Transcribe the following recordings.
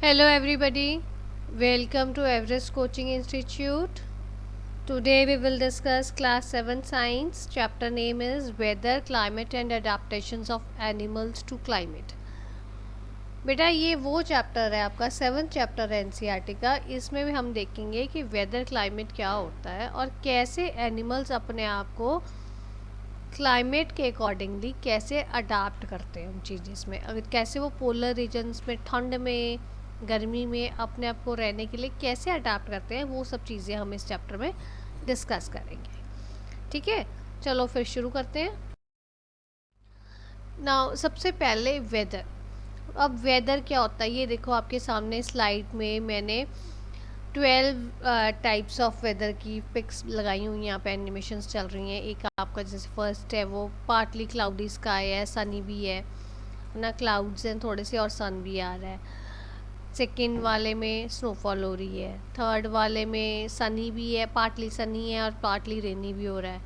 Hello, everybody. Welcome to Everest Coaching Institute. Today, we will discuss Class 7 Science. Chapter name is Weather, Climate and Adaptations of Animals to Climate. बेटा ये वो chapter है आपका 7th chapter है NCERT का। इसमें भी हम देखेंगे कि वेदर क्लाइमेट क्या होता है और कैसे एनिमल्स अपने आप को क्लाइमेट के अकॉर्डिंगली कैसे अडाप्ट करते हैं उन चीज़ में, अगर कैसे वो पोलर रीजन्स में ठंड में गर्मी में अपने आप को रहने के लिए कैसे अडाप्ट करते हैं, वो सब चीज़ें हम इस चैप्टर में डिस्कस करेंगे। ठीक है, चलो फिर शुरू करते हैं। नाउ सबसे पहले वेदर। अब वेदर क्या होता है ये देखो, आपके सामने स्लाइड में मैंने 12 टाइप्स ऑफ वेदर की पिक्स लगाई हुई हैं। यहाँ पे एनिमेशंस चल रही हैं। एक आपका जैसे फर्स्ट है वो पार्टली क्लाउडी स्काई है, सनी भी है ना, क्लाउड्स हैं थोड़े से और सन भी आ रहा है। सेकेंड वाले में स्नोफॉल हो रही है। थर्ड वाले में सनी भी है, पार्टली सनी है और पार्टली रेनी भी हो रहा है।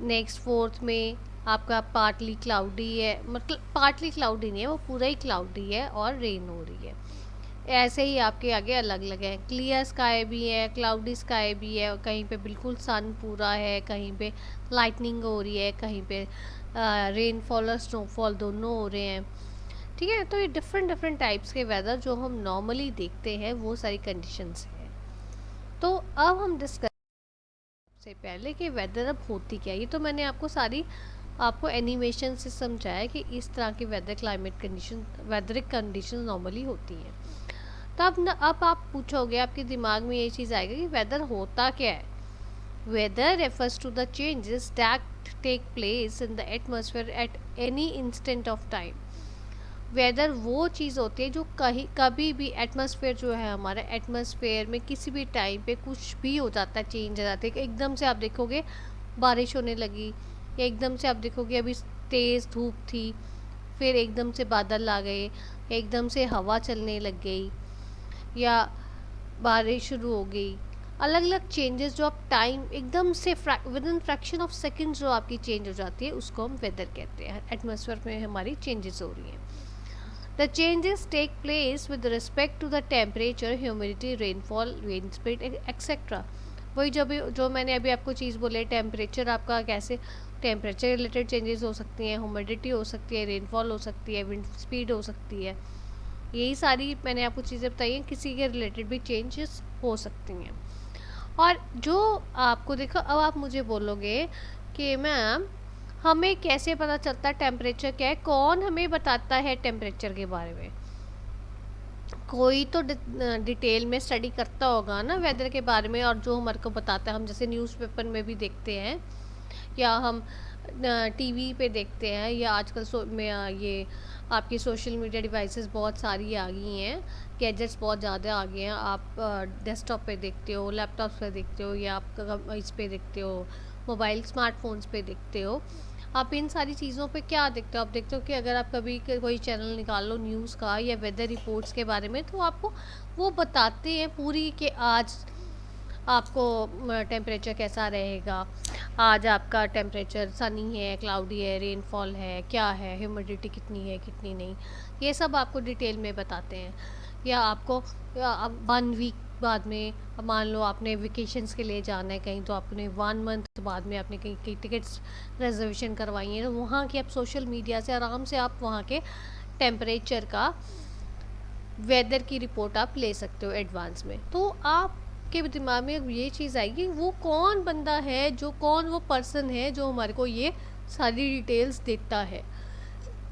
नेक्स्ट फोर्थ में आपका पार्टली क्लाउडी है, मतलब पार्टली क्लाउडी नहीं है, वो पूरा ही क्लाउडी है और रेन हो रही है। ऐसे ही आपके आगे अलग अलग है। क्लियर स्काई भी है, क्लाउडी स्काई भी है, कहीं पे बिल्कुल सन पूरा है, कहीं पे लाइटनिंग हो रही है, कहीं पे रेनफॉल और स्नोफॉल दोनों हो रहे हैं। ठीक है, तो ये डिफरेंट डिफरेंट टाइप्स के वेदर जो हम नॉर्मली देखते हैं वो सारी कंडीशंस हैं। तो अब हम डिस्कस से पहले कि वेदर अब होती क्या है। ये तो मैंने आपको एनिमेशन से समझाया कि इस तरह की वेदर क्लाइमेट कंडीशन वेदरिक कंडीशन नॉर्मली होती हैं। अब आप पूछोगे, आपके दिमाग में ये चीज़ आएगी कि वेदर होता क्या है। Weather refers to the changes that take place in the atmosphere at any instant of time. Weather वो चीज़ होती है जो कहीं कभी भी एटमॉस्फेयर जो है हमारा एटमॉस्फेयर में किसी भी टाइम पे कुछ भी हो जाता है, चेंज आ जाती है। एकदम से आप देखोगे बारिश होने लगी, या एकदम से आप देखोगे अभी तेज़ धूप थी, फिर एकदम से बादल आ गए, एकदम से हवा चलने लग गई, या बारिश शुरू हो गई। अलग अलग चेंजेस जो आप टाइम एकदम से with in fraction of second जो आपकी चेंज हो जाती है उसको हम वेदर कहते हैं। एटमॉस्फेयर में हमारी चेंजेस हो रही हैं। The changes take place with respect to the temperature, humidity, rainfall, wind speed, etc. वही जो मैंने अभी आपको चीज़ बोले, टेम्परेचर आपका कैसे टेम्परेचर रिलेटेड चेंजेस हो सकती हैं, ह्यूमिडिटी हो सकती है, रेनफॉल हो सकती है, विंड स्पीड हो सकती है। यही सारी मैंने आपको चीज़ें बताई हैं, किसी के रिलेटेड भी चेंजेस हो सकती हैं। और जो आपको देखो, अब आप मुझे बोलोगे कि मैम हमें कैसे पता चलता है टेम्परेचर क्या है, कौन हमें बताता है टेम्परेचर के बारे में। कोई तो डिटेल में स्टडी करता होगा ना वेदर के बारे में, और जो हमारे को बताता है, हम जैसे न्यूज़पेपर में भी देखते हैं या हम टीवी पे देखते हैं, या आजकल ये आपकी सोशल मीडिया डिवाइसेस बहुत सारी आ गई हैं, गैजेट्स बहुत ज़्यादा आ गए हैं। आप डेस्कटॉप पे देखते हो, लैपटॉप पे देखते हो, या आप इस पे देखते हो, मोबाइल स्मार्टफोन्स पे देखते हो। आप इन सारी चीज़ों पे क्या देखते हो, आप देखते हो कि अगर आप कभी कोई चैनल निकाल लो न्यूज़ का या वेदर रिपोर्ट्स के बारे में, तो आपको वो बताते हैं पूरी कि आज आपको टेम्परेचर कैसा रहेगा, आज आपका टेम्परेचर सनी है, क्लाउडी है, रेनफॉल है, क्या है, ह्यूमिडिटी कितनी है कितनी नहीं, ये सब आपको डिटेल में बताते हैं। या आपको 1 वीक बाद में, मान लो आपने वेकेशंस के लिए जाना है कहीं, तो आपने 1 मंथ बाद में आपने कहीं की टिकट्स रिजर्वेशन करवाई है, तो वहाँ की आप सोशल मीडिया से आराम से आप वहाँ के टेम्परेचर का वेदर की रिपोर्ट आप ले सकते हो एडवांस में। तो आपके दिमाग में ये चीज़ आएगी, वो कौन बंदा है, कौन वो पर्सन है जो हमारे को ये सारी डिटेल्स देता है।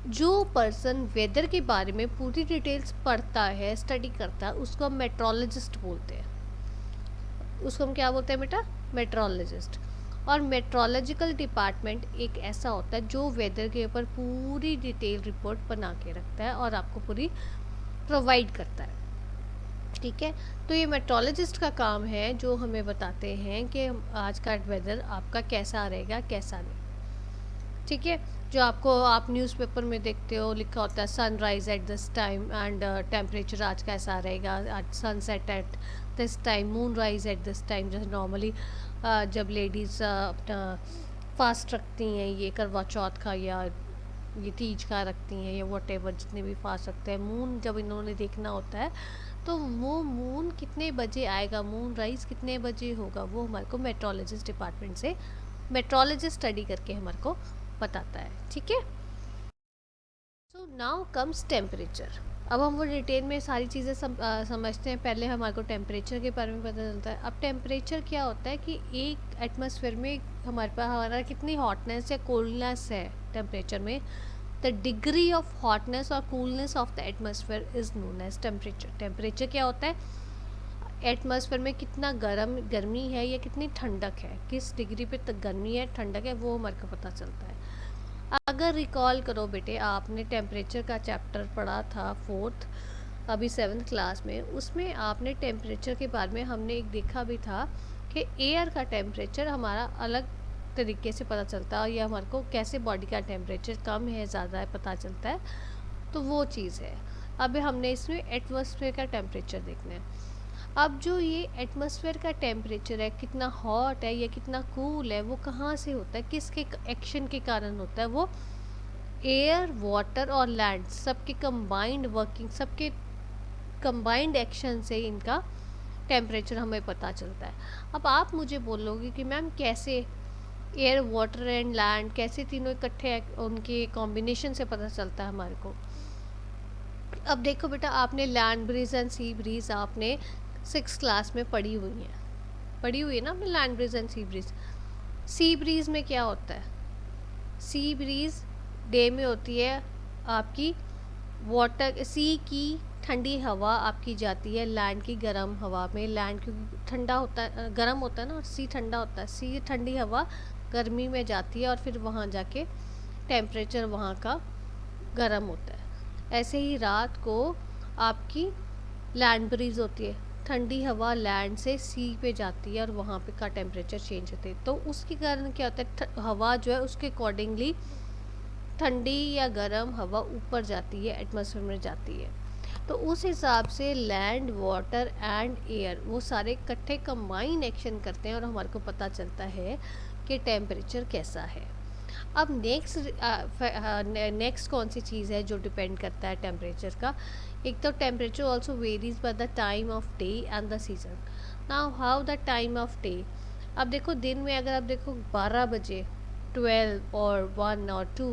जो पर्सन वेदर के बारे में पूरी डिटेल्स पढ़ता है, स्टडी करता है, उसको हम मेट्रोलॉजिस्ट बोलते हैं। उसको हम क्या बोलते हैं बेटा? मेट्रोलॉजिस्ट। और मेट्रोलॉजिकल डिपार्टमेंट एक ऐसा होता है जो वेदर के ऊपर पूरी डिटेल रिपोर्ट बना के रखता है और आपको पूरी प्रोवाइड करता है। ठीक है, तो ये मेट्रोलॉजिस्ट का काम है जो हमें बताते हैं कि आज का वेदर आपका कैसा रहेगा कैसा नहीं। ठीक है, जो आप न्यूज़पेपर में देखते हो लिखा होता है sunrise at this time and temperature आज कैसा रहेगा, आज sunset at this time, moon rise at this time. जैसे नॉर्मली जब लेडीज़ अपना फास्ट रखती हैं ये करवा चौथ का या ये तीज का रखती हैं या वट एवर जितने भी फास्ट रखते हैं। मून जब इन्होंने देखना होता है तो वो मून कितने बजे आएगा, मून राइज कितने बजे होगा, वो हमारे को मेट्रोलॉजिस्ट डिपार्टमेंट से मेट्रोलॉजिस्ट स्टडी करके हमारे को बताता है। ठीक है, सो नाउ कम्स टेम्परेचर। अब हम वो डिटेल में सारी चीज़ें समझते हैं। पहले हमारे को टेम्परेचर के बारे में पता चलता है। अब टेम्परेचर क्या होता है कि एक एटमॉस्फेयर में हमारे पास हमारा कितनी हॉटनेस या कोल्डनेस है टेम्परेचर में, द डिग्री ऑफ हॉटनेस और coolness of the atmosphere is known as temperature. Temperature क्या होता है, एटमॉस्फेयर में कितना गर्मी है या कितनी ठंडक है, किस डिग्री पे तक गर्मी है ठंडक है, वो हमारे को पता चलता है। अगर रिकॉल करो बेटे, आपने टेम्परेचर का चैप्टर पढ़ा था फोर्थ, अभी 7th क्लास में, उसमें आपने टेम्परेचर के बारे में हमने एक देखा भी था कि एयर का टेम्परेचर हमारा अलग तरीके से पता चलता है, या हमारे को कैसे बॉडी का टेम्परेचर कम है ज़्यादा है पता चलता है, तो वो चीज़ है। अब हमने इसमें एटमॉस्फेयर का टेम्परेचर देखना है। अब जो ये एटमॉस्फेयर का टेम्परेचर है, कितना हॉट है या कितना कूल है, वो कहाँ से होता है, किसके एक्शन के कारण होता है, वो एयर, वाटर और लैंड सबके कंबाइंड वर्किंग, सबके कंबाइंड एक्शन से इनका टेम्परेचर हमें पता चलता है। अब आप मुझे बोलोगे कि मैम कैसे एयर, वाटर एंड लैंड कैसे तीनों इकट्ठे उनके कॉम्बिनेशन से पता चलता है हमारे को। अब देखो बेटा, आपने land breeze and sea breeze आपने 6th क्लास में पढ़ी हुई है ना आपने, land breeze and sea breeze. Sea breeze में क्या होता है, सी ब्रीज डे में होती है आपकी वाटर, सी की ठंडी हवा आपकी जाती है लैंड की गर्म हवा में। लैंड क्योंकि ठंडा होता है, गर्म होता है ना, और सी ठंडा होता है, सी ठंडी हवा गर्मी में जाती है और फिर वहाँ जाके टेम्परेचर वहाँ का गर्म होता है। ऐसे ही रात को आपकी लैंड ब्रीज होती है, ठंडी हवा लैंड से सी पे जाती है और वहाँ पे का टेम्परेचर चेंज होते हैं। तो उसके कारण क्या होता है, हवा जो है उसके अकॉर्डिंगली ठंडी या गर्म हवा ऊपर जाती है, एटमॉस्फेयर में जाती है। तो उस हिसाब से लैंड, वाटर एंड एयर वो सारे इकट्ठे कंबाइन एक्शन करते हैं और हमारे को पता चलता है कि टेम्परेचर कैसा है। अब नेक्स्ट कौन सी चीज़ है जो डिपेंड करता है टेम्परेचर का। एक तो temperature also varies by the time of day and the season. Now how the time of day. अब देखो दिन में अगर आप देखो 12 बजे, 12 और 1 और 2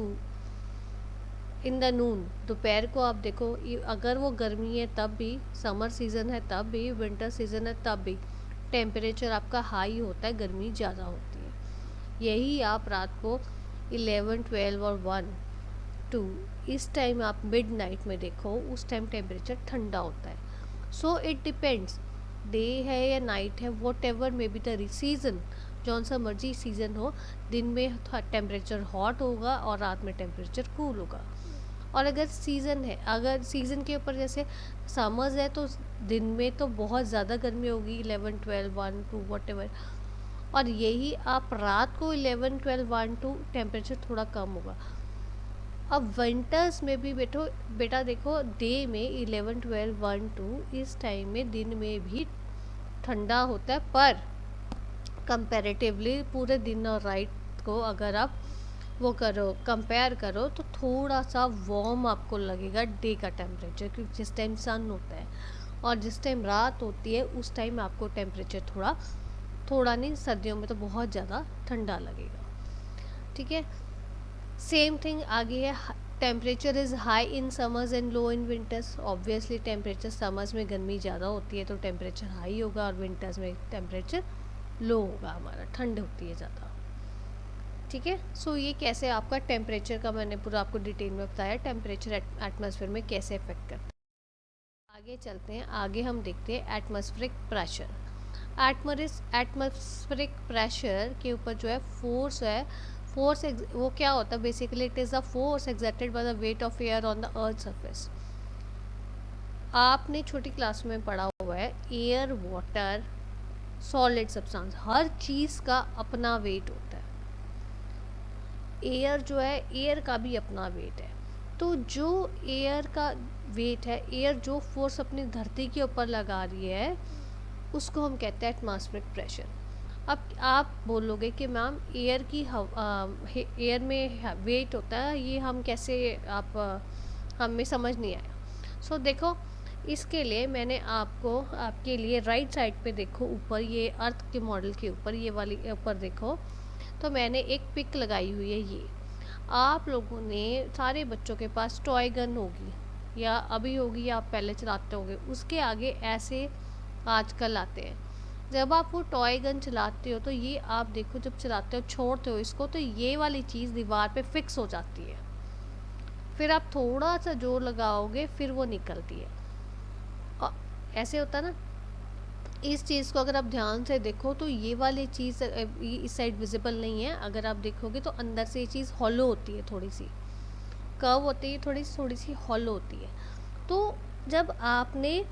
इन द नून, दोपहर को आप देखो, अगर वो गर्मी है तब भी, समर सीज़न है तब भी, विंटर सीज़न है तब भी टेम्परेचर आपका हाई होता है, गर्मी ज़्यादा होती है। यही आप रात को 11, 12 और 1, 2 इस टाइम आप मिड नाइट में देखो, उस टाइम टेम्परेचर ठंडा होता है। सो इट डिपेंड्स, डे है या नाइट है, what ever may be the season, जौन सा मर्जी सीज़न हो, दिन में टेम्परेचर हॉट होगा और रात में टेम्परेचर कूल होगा। और अगर सीज़न है, अगर सीज़न के ऊपर जैसे समर्स है तो दिन में तो बहुत ज़्यादा गर्मी होगी, 11, 12, 1, 2 वॉट एवर, और यही आप रात को 11, 12, 1, 2 टेम्परेचर थोड़ा कम होगा। अब विंटर्स में भी बेटा देखो, डे में 11, 12, 1, 2 इस टाइम में दिन में भी ठंडा होता है, पर कंपैरेटिवली पूरे दिन और रात को अगर आप वो करो, कंपेयर करो, तो थोड़ा सा वार्म आपको लगेगा डे का टेम्परेचर, क्योंकि जिस टाइम सन होता है और जिस टाइम रात होती है उस टाइम आपको टेम्परेचर थोड़ा नहीं, सर्दियों में तो बहुत ज़्यादा ठंडा लगेगा। ठीक है, सेम थिंग आगे है, temperature is high in summers and low in winters. Obviously temperature summers में गर्मी ज़्यादा होती है तो टेम्परेचर हाई होगा, और विंटर्स में टेम्परेचर लो होगा, हमारा ठंड होती है ज़्यादा। ठीक है, सो ये कैसे आपका टेम्परेचर का मैंने पूरा आपको डिटेल में बताया, टेम्परेचर एटमॉस्फेयर में कैसे इफेक्ट करता है। आगे चलते हैं, आगे हम देखते हैं एटमॉस्फेरिक प्रेशर। एटमॉस्फेरिक प्रेशर के ऊपर जो है फोर्स है, फोर्स वो क्या होता है, basically it is the force exerted by the weight of air on the earth surface. आपने छोटी क्लास में पढ़ा हुआ है, एयर, वाटर, सॉलिड सब्सटेंस, हर चीज़ का अपना वेट होता है। एयर जो है, एयर का भी अपना वेट है। तो जो एयर का वेट है, एयर जो फोर्स अपनी धरती के ऊपर लगा रही है, उसको हम कहते हैं एटमॉस्फेरिक प्रेशर। अब आप बोलोगे कि मैम एयर में वेट होता है, ये हम कैसे, आप हमें समझ नहीं आया। सो देखो, इसके लिए मैंने आपको आपके लिए राइट साइड पे देखो, ऊपर ये अर्थ के मॉडल के ऊपर ये वाली ऊपर देखो, तो मैंने एक पिक लगाई हुई है। ये आप लोगों ने सारे बच्चों के पास टॉय गन होगी या अभी होगी या आप पहले चलाते होगे, उसके आगे ऐसे आजकल आते हैं। जब आप वो टॉय गन चलाते हो तो ये आप देखो, जब चलाते हो छोड़ते हो इसको तो ये वाली चीज़ दीवार पे फिक्स हो जाती है, फिर आप थोड़ा सा जोर लगाओगे फिर वो निकलती है। ऐसे होता है ना। इस चीज़ को अगर आप ध्यान से देखो तो ये वाली चीज़ इस साइड विजिबल नहीं है, अगर आप देखोगे तो अंदर से ये चीज़ हॉलो होती है, थोड़ी सी कर्व होती है, थोड़ी सी हॉलो होती है। तो जब आपने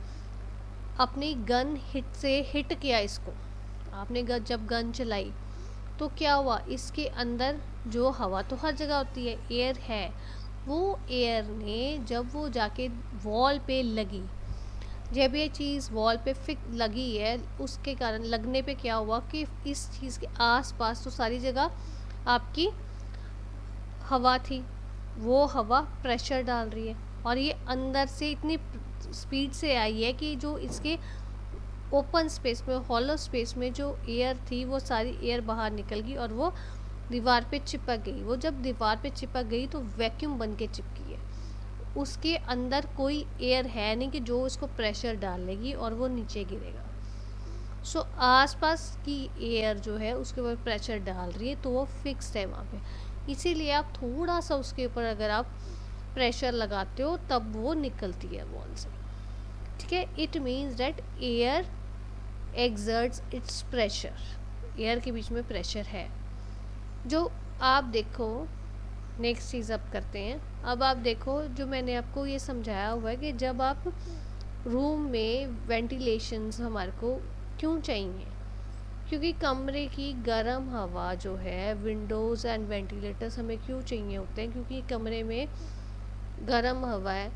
अपनी गन हिट किया इसको, आपने जब गन चलाई तो क्या हुआ, इसके अंदर जो हवा तो हर जगह होती है, एयर है, वो एयर ने जब वो जाके वॉल पे लगी, जब ये चीज़ वॉल पे फिक लगी है, उसके कारण लगने पे क्या हुआ कि इस चीज़ के आसपास तो सारी जगह आपकी हवा थी, वो हवा प्रेशर डाल रही है और ये अंदर से इतनी स्पीड से आई है कि जो इसके ओपन स्पेस में, हॉलो स्पेस में जो एयर थी वो सारी एयर बाहर निकल गई और वो दीवार पे चिपक गई। वो जब दीवार पे चिपक गई तो वैक्यूम बन के चिपकी है, उसके अंदर कोई एयर है नहीं कि जो उसको प्रेशर डालेगी और वो नीचे गिरेगा। सो आसपास की एयर जो है उसके ऊपर प्रेशर डाल रही है तो वो फिक्स्ड है वहाँ पे, इसीलिए आप थोड़ा सा उसके ऊपर अगर आप प्रेशर लगाते हो तब वो निकलती है वॉल से। ठीक है, it means that air exerts it's pressure, air के बीच में प्रेशर है। जो आप देखो, नेक्स्ट चीज़ अब करते हैं। अब आप देखो, जो मैंने आपको ये समझाया हुआ है कि जब आप रूम में वेंटिलेशंस हमारे को क्यों चाहिए, क्योंकि कमरे की गर्म हवा जो है, विंडोज़ एंड वेंटिलेटर्स हमें क्यों चाहिए होते हैं, क्योंकि कमरे में गर्म हवा है,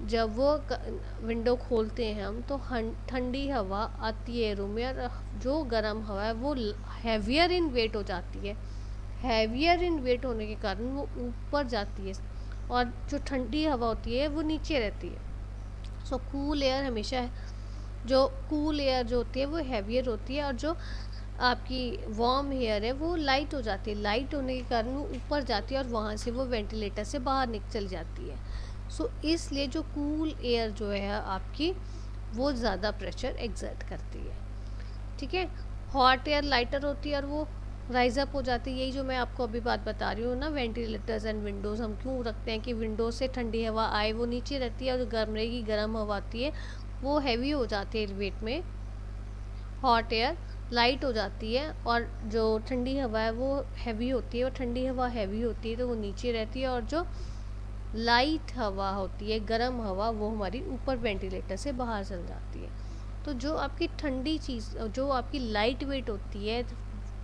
जब वो विंडो खोलते हैं हम तो ठंडी हवा आती है रूम में, और जो गर्म हवा है वो हैवियर इन वेट हो जाती है, हैवियर इन वेट होने के कारण वो ऊपर जाती है और जो ठंडी हवा होती है वो नीचे रहती है। सो कूल एयर हमेशा, जो कूल एयर जो होती है वो हैवियर होती है और जो आपकी वार्म एयर है वो लाइट हो जाती है, लाइट होने के कारण वो ऊपर जाती है और वहाँ से वो वेंटिलेटर से बाहर निकल जाती है। सो इसलिए जो कूल एयर जो है आपकी वो ज़्यादा प्रेशर एक्सर्ट करती है। ठीक है, हॉट एयर लाइटर होती है और वो राइज अप हो जाती है। यही जो मैं आपको अभी बात बता रही हूँ ना, वेंटिलेटर्स एंड विंडोज़ हम क्यों रखते हैं कि विंडोज से ठंडी हवा आए, वो नीचे रहती है, और जो कमरे की गर्म हवा आती है वो हैवी हो जाती है वेट में, हॉट एयर लाइट हो जाती है और जो ठंडी हवा है वो हैवी होती है, और ठंडी हवा हैवी होती है तो वो नीचे रहती है, और जो लाइट हवा होती है, गर्म हवा, वो हमारी ऊपर वेंटिलेटर से बाहर चल जाती है। तो जो आपकी ठंडी चीज़, जो आपकी लाइट वेट होती है,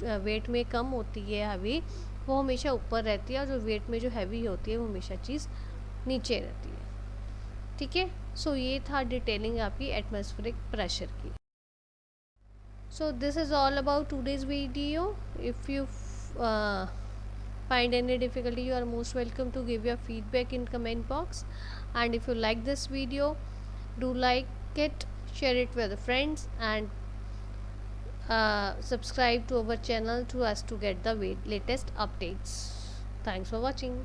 वेट में कम होती है हैवी, वो हमेशा ऊपर रहती है, और जो वेट में जो हैवी होती है वो हमेशा चीज़ नीचे रहती है। ठीक है, सो ये था डिटेलिंग आपकी एटमॉस्फेरिक प्रेशर की। So this is all about today's video. If you find any difficulty, you are most welcome to give your feedback in comment box, and if you like this video, do like it, share it with friends, and subscribe to our channel to us to get the latest updates. Thanks for watching.